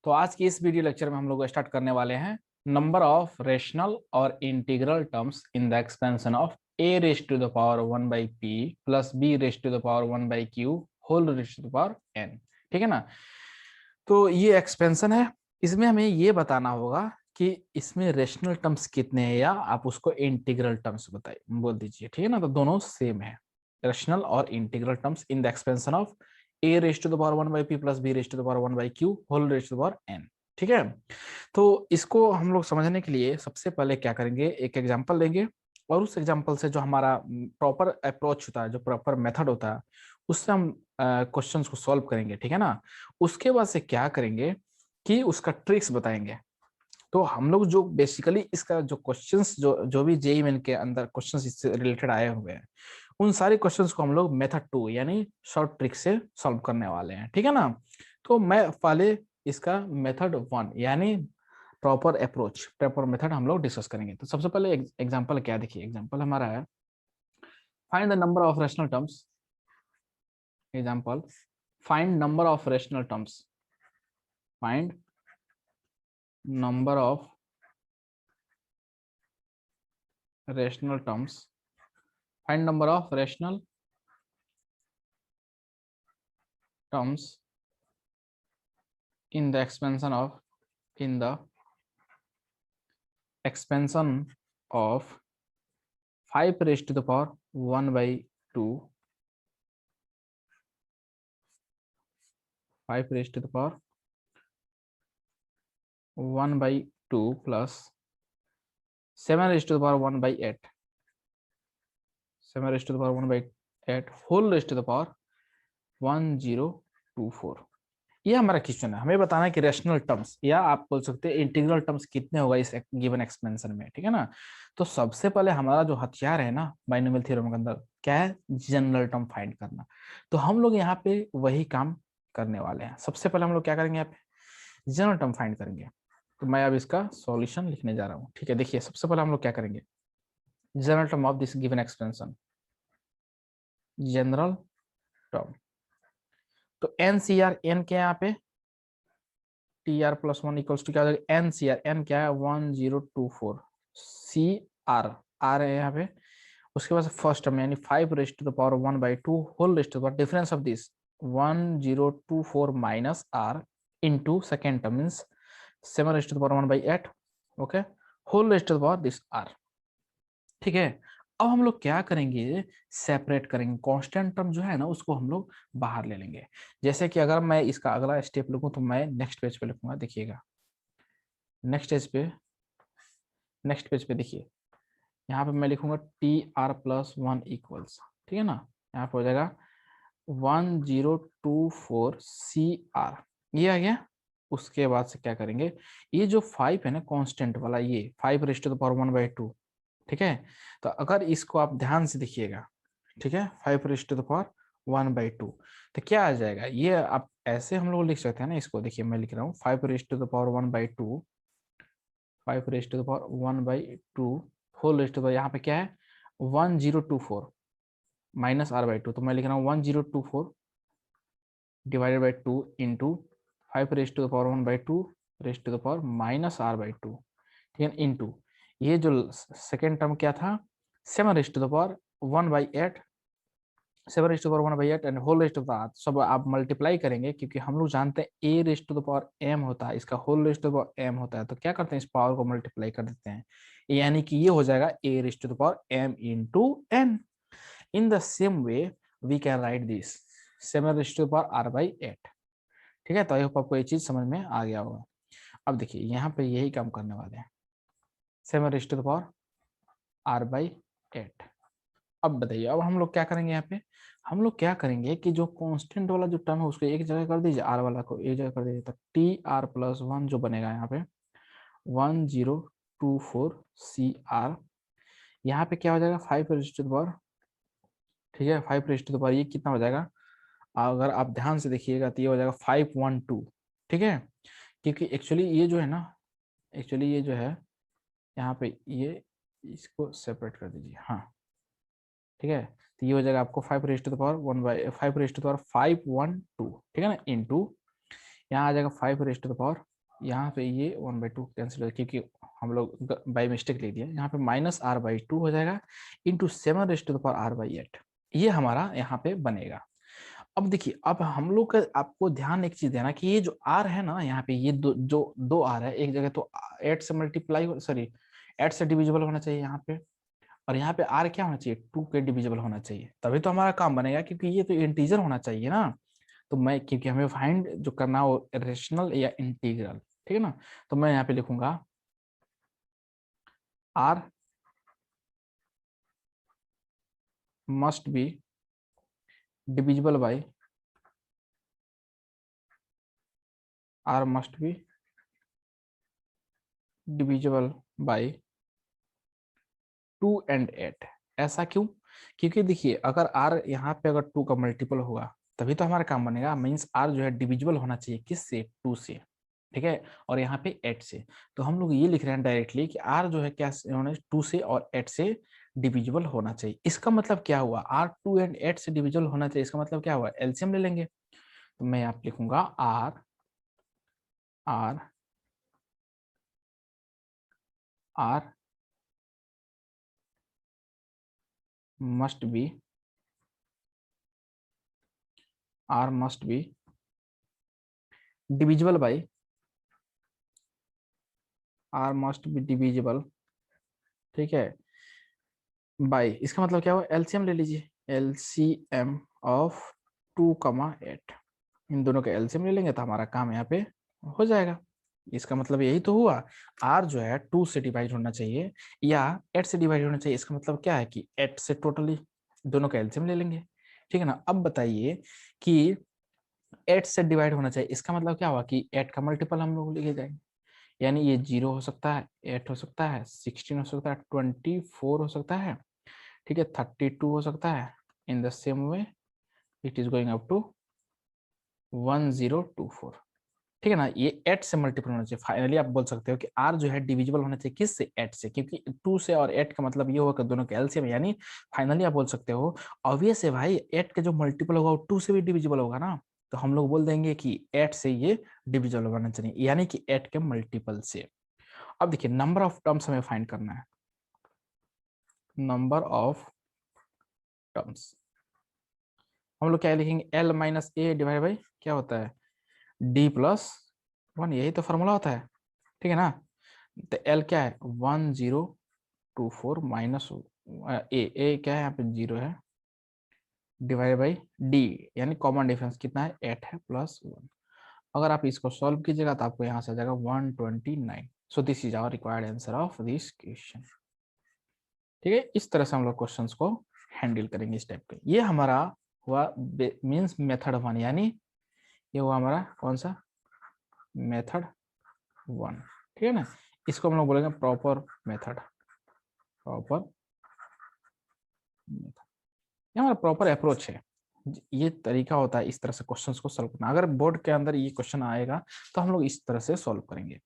तो आज की इस वीडियो लेक्चर में हम लोग स्टार्ट करने वाले हैं नंबर ऑफ रेशनल और integral terms in the expansion of a raise to the power 1 by P plus b raise to the power 1 by Q whole raise to the power n। ठीक है ना। तो ये expansion है, इसमें हमें ये बताना होगा कि इसमें रेशनल टर्म्स कितने हैं या आप उसको इंटीग्रल टर्म्स बताइए बोल दीजिए। ठीक है ना। तो दोनों सेम है, रेशनल और integral terms in the expansion of a raise to the power 1 by P plus b raise to the power 1 by Q whole raise to the power n। ठीक है। तो इसको हम लोग समझने के लिए सबसे पहले क्या करेंगे, एक एग्जांपल लेंगे और उस एग्जांपल से जो हमारा प्रॉपर अप्रोच होता है, जो प्रॉपर मेथड होता है, उससे हम क्वेश्चंस को सॉल्व करेंगे। ठीक है ना। उसके बाद से क्या करेंगे कि उसका ट्रिक्स बताएंगे। तो हम लोग जो बेसिकली इसका जो क्वेश्चंस जो भी जेईई मेन के अंदर क्वेश्चंस इससे रिलेटेड आए हुए हैं, उन सारे क्वेश्चंस को हम लोग मेथड 2 यानी शॉर्ट ट्रिक से सॉल्व करने वाले हैं। ठीक है ना। तो मैं पहले इसका मेथड 1 यानी प्रॉपर मेथड हम लोग डिस्कस करेंगे। तो सबसे पहले एग्जांपल क्या देखिए, एग्जांपल हमारा है find the number of rational terms. Example find number of rational terms, find number of rational terms, find number of rational terms in the expansion of 5 raised to the power 1 by 2, 5 raised to the power 1 by 2 plus 7 raised to the power 1 by 8, 7 raised to the power 1 by 8 whole raised to the power 1024। ये हमारा question है, हमें बताना है कि rational terms या आप बोल सकते हैं इंटीग्रल टर्म्स कितने होगा इस गिवन एक्सपेंशन में। ठीक है ना। तो सबसे पहले हमारा जो हथियार है ना बाइनोमियल थ्योरम के अंदर क्या है, जनरल टर्म फाइंड करना। तो हम लोग यहाँ पे वही काम करने वाले हैं। सबसे पहले हम लोग क्या करेंगे, यहाँ पे जनरल टर्म फाइंड करेंगे। तो मैं अब इसका सॉल्यूशन लिखने जा रहा हूँ। ठीक है, देखिए सबसे पहले हम लोग क्या करेंगे, general term of this given expansion, general term. तो एन सी आर, एन क्या है यहाँ पे, T R plus 1 equals to क्या हो जाएगा, एन सी आर, एन क्या है 1024, सी आर, आर है यहाँ पे। उसके बाद फर्स्ट टर्म यानी 5 raise to the power 1 by 2 whole raise to the power difference of this 1024 minus R into second term means 7 raise to the power 1 by 8, okay, whole raise to the power this R. ठीक है। अब हम लोग क्या करेंगे, separate करेंगे, constant term जो है ना उसको हम लोग बाहर ले लेंगे। जैसे कि अगर मैं इसका अगला स्टेप लिखूं तो मैं नेक्स्ट पेज पे लिखूंगा, देखिएगा नेक्स्ट पेज पे देखिए, यहाँ पे मैं लिखूंगा टी आर प्लस 1 इक्वल्स, ठीक है ना, यहाँ पे हो जाएगा 1024 सी आर, ये आ गया। उसके बाद से क्या करेंगे, ये जो 5 है ना कांस्टेंट वाला, ये 5 raise to the power 1 by 2, ठीक है। तो अगर इसको आप ध्यान से देखिएगा, ठीक है, 5 raise to the power 1 by 2, तो क्या आ जाएगा, ये आप ऐसे हम लोग लिख सकते हैं ना इसको। देखिए मैं लिख रहा हूँ 5 raise to the power 1 by 2, 5 raise to the power 1 by 2 whole raise to the, यहाँ पे क्या है 1024 माइनस आर बाई 2, तो मैं लिख रहा हूँ 1024 divided by 2 into 5 raise to the power 1 by 2 raise to the power minus R by 2, ठीक है, इंटू ये जो सेकेंड टर्म क्या था 7 raise to the power 1 by 8, 7 raise to the power 1 by 8 and whole raise to the power, सब आप multiply करेंगे क्योंकि हम लोग जानते हैं a raise to the power m होता है, इसका whole raise to the power m होता है। तो क्या करते हैं, इस पावर को मल्टीप्लाई कर देते हैं, यानी कि ये हो जाएगा a raise to the power m into n। In the same way we can write this 7 raise to the power r by 8। ठीक है। तो आई होप आपको ये चीज समझ में आ गया होगा। अब देखिए यहाँ पे यही काम करने वाले हैं, 7 raise to the power r by 8। अब बताइए, अब हम लोग क्या करेंगे, यहाँ पे हम लोग क्या करेंगे कि जो कांस्टेंट वाला जो टर्म है उसको एक जगह कर दीजिए, आर वाला को एक जगह कर दीजिए, तो टी आर प्लस 1 जो बनेगा यहाँ पे 1024 सी आर, यहाँ पे क्या हो जाएगा 5 रेज टू द पावर, ठीक है, 5 रेज टू द पावर ये कितना हो जाएगा, अगर आप ध्यान से देखिएगा तो ये हो जाएगा 512, ठीक है। क्योंकि एक्चुअली ये जो है ना, एक्चुअली ये जो है यहाँ पे ये, इसको सेपरेट कर दीजिए, हाँ ठीक है। तो ये हो जाएगा आपको 5 raise to the power 1 by 5 raise to the power 512, ठीक है ना, इंटू यहाँ आ जाएगा 5 रेज टू द पावर यहाँ पे ये 1/2 कैंसिल हो क्योंकि हम लोग बाई मिस्टेक लिख दिया। यहाँ पे -r/2 हो जाएगा इंटू 7r/8। ये हमारा यहाँ पे बनेगा। अब देखिए, अब हम लोग का आपको ध्यान एक चीज देना कि ये जो r है ना, यहाँ पे ये दो r है एक जगह, तो 8 से मल्टीप्लाई, सॉरी 8 से डिविजिबल होना चाहिए यहाँ पे, और यहाँ पे r क्या होना चाहिए, 2 के डिविजिबल होना चाहिए, तभी तो हमारा काम बनेगा, क्योंकि ये तो इंटीजर होना चाहिए ना। तो मैं, क्योंकि हमें फाइंड जो करना हो रेशनल या इंटीग्रल, ठीक है ना, तो मैं यहाँ पे लिखूंगा r must be divisible by r must be divisible by 2 and 8। ऐसा क्यों? क्योंकि देखिए, अगर r यहाँ पे अगर 2 का मल्टीपल होगा तभी तो हमारा काम बनेगा। मींस r जो है डिविजिबल होना चाहिए किससे, 2 से, ठीक है, और यहाँ पे 8 से। तो हम लोग ये लिख रहे हैं डायरेक्टली कि r जो है क्या होना, 2 से और 8 से डिविजिबल होना चाहिए। इसका मतलब क्या हुआ, r 2 and 8 से डिविजिबल होना चाहिए, इसका मतलब क्या हुआ, एलसीएम ले लेंगे। तो मैं यहाँ पे लिखूंगा r must be divisible by ठीक है, बाई, इसका मतलब क्या हुआ, एलसीएम ले लीजिए, एलसीएम ऑफ 2, 8, इन दोनों का एलसीएम ले लेंगे तो हमारा काम यहाँ पे हो जाएगा। इसका मतलब यही तो हुआ, r जो है 2 से डिवाइड होना चाहिए या 8 से डिवाइड होना चाहिए। इसका मतलब क्या है कि 8 से टोटली दोनों का एलसीएम ले लेंगे, ठीक है ना। अब बताइए कि 8 से डिवाइड होना चाहिए, इसका मतलब क्या हुआ कि 8 का मल्टीपल हम लोग लेके जाएंगे, यानी ये 0 हो सकता है, 8 हो सकता है, 16 हो सकता है, 24 हो सकता है, ठीक है, 32 हो सकता है। In the same way it is going up to 1024, ठीक है ना। ये 8 से मल्टीपल होना चाहिए। फाइनली आप बोल सकते हो कि r जो है डिविजिबल होना चाहिए किससे, 8 से, क्योंकि 2 से और 8 का मतलब ये होगा कि दोनों के एलसीएम, यानी फाइनली आप बोल सकते हो ऑब्वियस है भाई, 8 का जो मल्टीपल होगा वो 2 से भी डिविजिबल होगा ना। तो हम लोग बोल देंगे कि 8 से ये डिविजिबल होना चाहिए, यानी कि 8 के मल्टीपल से। अब देखिए, नंबर ऑफ टर्म्स हमें फाइंड करना है, नंबर ऑफ टर्म्स हम लोग क्या लिखेंगे, l minus A divide by क्या होता है, d+1, यही तो फॉर्मूला होता है, ठीक है ना। तो l क्या है, 1024 माइनस ए क्या है, यहाँ पे 0 है, डिवाइड बाई d, यानी कॉमन डिफरेंस कितना है, 8 है, +1। अगर आप इसको सॉल्व कीजिएगा तो आपको यहाँ से आ जाएगा 129। So this is our required answer of this question, ठीक है। इस तरह से हम लोग क्वेश्चंस को हैंडल करेंगे इस टाइप के। ये हमारा हुआ मीन्स मेथड 1, यानी ये हुआ हमारा कौन सा, मेथड 1, ठीक है ना। इसको हम लोग बोलेंगे प्रॉपर मेथड, प्रॉपर मेथड, ये हमारा प्रॉपर अप्रोच है। ये तरीका होता है इस तरह से क्वेश्चंस को सॉल्व करना। अगर बोर्ड के अंदर ये क्वेश्चन आएगा तो हम लोग इस तरह से सॉल्व करेंगे।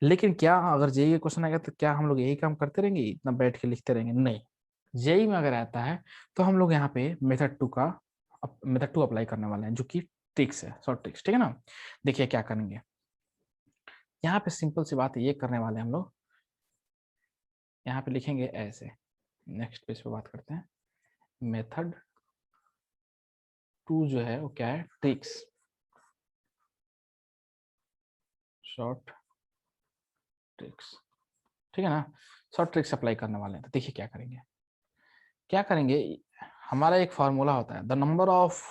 लेकिन क्या अगर जेईई क्वेश्चन आएगा तो क्या हम लोग यही काम करते रहेंगे, इतना बैठ के लिखते रहेंगे, नहीं। जेईई में अगर आता है तो हम लोग यहाँ पे मेथड 2 अप्लाई करने वाले हैं, जो कि ट्रिक्स है, शॉर्ट ट्रिक्स, ठीक है ना। देखिए क्या करेंगे, यहाँ पे सिंपल सी बात ये करने वाले हैं हम लोग, यहाँ पे लिखेंगे ऐसे। नेक्स्ट पेज पे बात करते हैं, मेथड 2 जो है वो क्या है, ट्रिक्स, शॉर्ट ट्रिक्स, ठीक है ना। शॉर्ट ट्रिक्स अप्लाई करने वाले हैं। तो देखिए क्या करेंगे, क्या करेंगे, हमारा एक फॉर्मूला होता है, the number of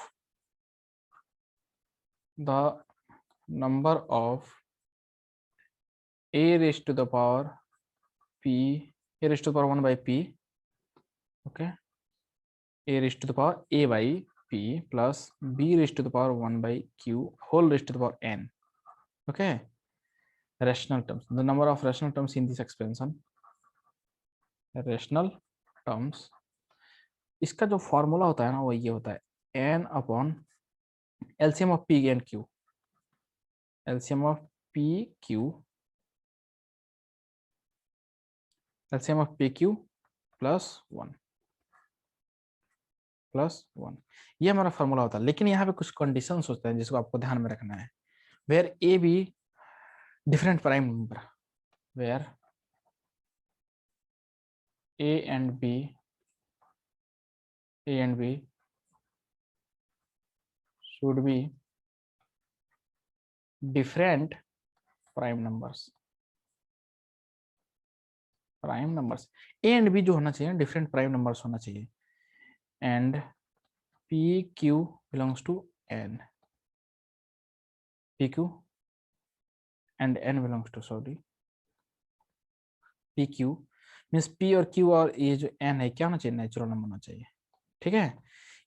a raised to the power p, a raised to the power 1 by p, okay, a raised to the power a by p plus b raised to the power 1 by q whole raised to the power n, okay, rational terms, the number of rational terms in this expansion, rational terms, इसका जो formula होता है ना वो ये होता है, n upon LCM of p and q, LCM of p q, LCM of P Q +1, ये हमारा फॉर्मूला होता है। लेकिन यहाँ पे कुछ कंडीशंस होते हैं जिसको आपको ध्यान में रखना है, where A B different prime number where a and b should be different prime numbers a and b जो होना चाहिए डिफरेंट प्राइम नंबर्स होना चाहिए and p q belongs to n, p q and n belongs to p q means p और q और ये जो n है क्या होना चाहिए, नेचुरल नंबर होना चाहिए। ठीक है,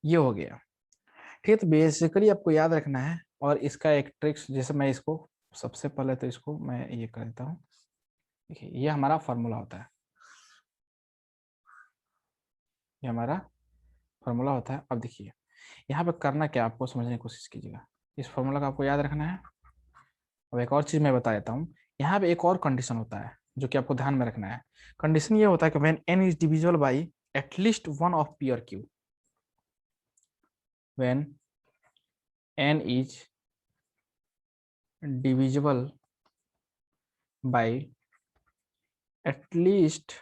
ये हो गया। ठीक है, तो बेसिकली आपको याद रखना है। और इसका एक ट्रिक्स, जैसे मैं इसको सबसे पहले तो इसको मैं ये कर देता हूँ। देखिए ये हमारा फॉर्मूला होता है, ये हमारा फॉर्मूला होता है। अब देखिए यहाँ पे करना क्या, आपको समझने की कोशिश कीजिएगा। इस फॉर्मूला का आपको याद रखना है। अब एक और चीज मैं बता देता हूँ, यहाँ पे एक और कंडीशन होता है जो कि आपको ध्यान में रखना है। कंडीशन ये होता है कि when n is divisible by at least one of p और q, when n is divisible by at least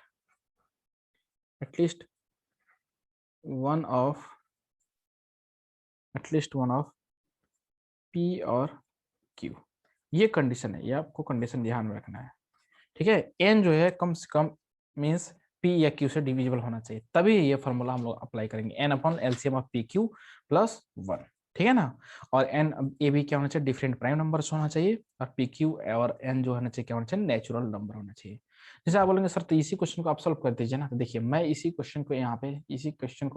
one of p और q, ये कंडीशन है, ये आपको कंडीशन ध्यान में रखना है। ठीक है, n जो है कम से कम मींस p या q से डिविजिबल होना चाहिए, तभी ये फॉर्मूला हम लोग अप्लाई करेंगे, n upon LCM of P Q plus 1। ठीक है ना, और n ए भी क्या होना चाहिए, डिफरेंट प्राइम नंबर्स होना चाहिए, और पी क्यू और n जो होना चाहिए क्या होना चाहिए, नेचुरल नंबर होना चाहिए। जैसे आप बोलेंगे सर तो इसी क्वेश्चन को आप सॉल्व कर दीजिए ना, तो देखिए मैं इसी क्वेश्चन को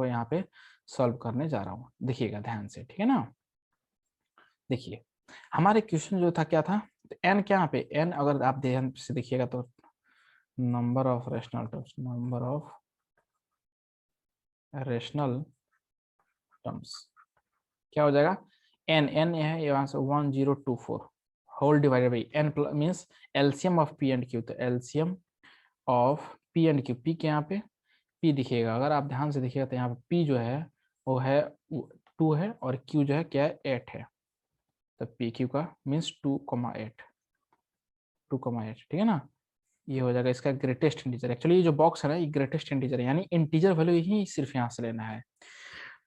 यहाँ पे सॉल्व करने जा रहा हूँ। देखिएगा ध्यान से, ठीक है ना। देखिए हमारे क्वेश्चन जो था क्या था, तो n क्या यहाँ पे n, अगर आप ध्यान से देखिएगा तो नंबर ऑफ रेशनल टर्म्स क्या हो जाएगा, n है यहाँ से 1024 whole divided by n means LCM of p and q, तो LCM of p and q, p के यहाँ पे p दिखेगा, अगर आप ध्यान से देखिएगा तो यहाँ पे p जो है वो है 2 है और q जो है क्या है 8 है, तो p q का मींस 2,8, ठीक है ना। ये हो जाएगा इसका ग्रेटेस्ट इंटीजर। एक्चुअली ये जो बॉक्स है ना, ये ग्रेटेस्ट इंटीजर है, यानी इंटीजर वैल्यू ही सिर्फ यहाँ से लेना है।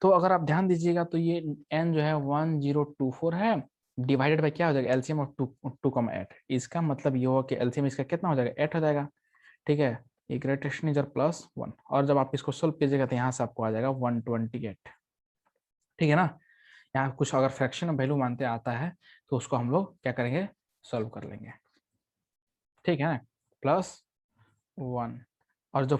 तो अगर आप ध्यान दीजिएगा तो ये n जो है 1024 है, डिवाइडेड बाय क्या हो जाएगा, एलसीएम ऑफ 2,8। इसका मतलब ये होगा कि एलसीएम इसका कितना हो जाएगा, 8 हो जाएगा। ठीक है, ये ग्रेटेस्ट इंटीजर प्लस 1, और जब आप इसको सोल्व कीजिएगा तो यहाँ से आपको आ जाएगा 128। ठीक है ना, यहाँ कुछ अगर फ्रैक्शन वैल्यू मानते आता है तो उसको हम लोग क्या करेंगे, सोल्व कर लेंगे। ठीक है ना, +1, और जो